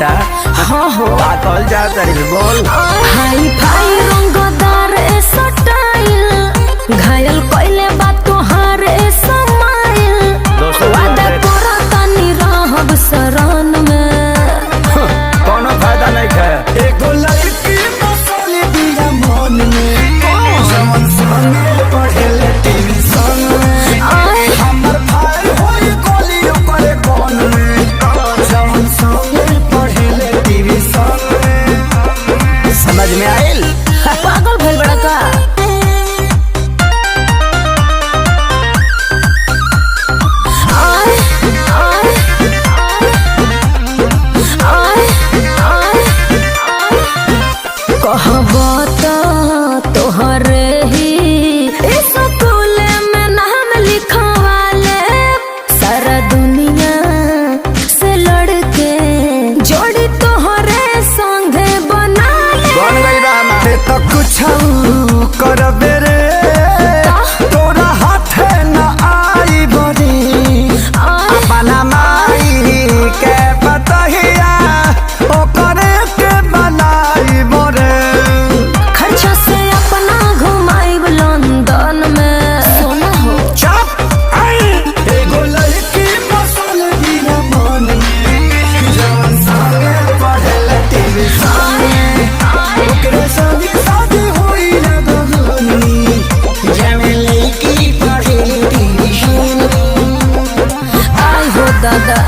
बेटा। हाँ हो पातल जा तेरी बोल। हाई फाई रंगदार स्टाइल घायल कोइले बात तोहार समाइल वादा करा तनी रहब शरण में कोनो फायदा नहीं है। एगो लड़की बसल दिया मन में जवन संगे पढ़ेले टीवी संग में हमर भाई होई कोली ओकरे कोन में जवन संगे पढ़ेले टीवी संग में। समझ में आइल? पागल भइल बड़ा का तोहरे ही स्कूल में नाम लिखवाले सारा दुनिया से लड़के जोड़ी तोहरे संगे बना ले। बन गई रामा तो कुछ करबे रे तोरा हाथ न आई बड़ी अपना माई के बतहिया ओकरे के बनाई बरे खर्चा से अपना घुमाइब लंदन में सोना हो। चुप एगो लड़की बसल दिया मन में जवन संगे पढ़ेले टीवी संगे ओकरे संगे शादी होई लगनी जवन लड़की पढ़ेले टीवी संगे। आई हो दादा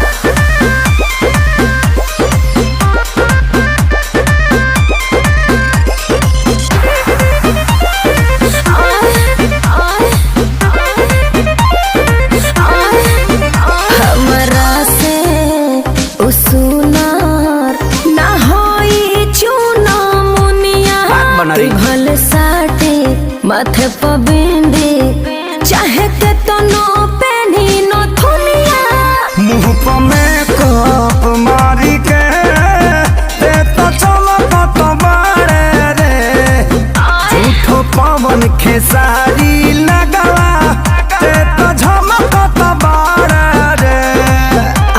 भल साटे माथे पर बिंदी चाहे के तो नो पेनी नो थुनिया मुँह पर मेकअप मारी के ते तो चमकत बाड़े रे झूठो पवन खेसारी लगवा ते तो झमकत बाड़े रे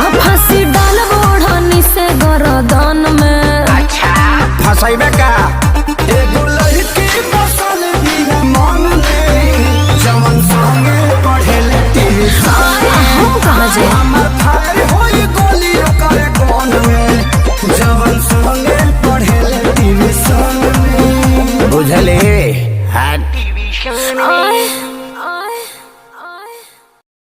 आ फांसी डाल बोढ़नी से गरदन में फसाइबे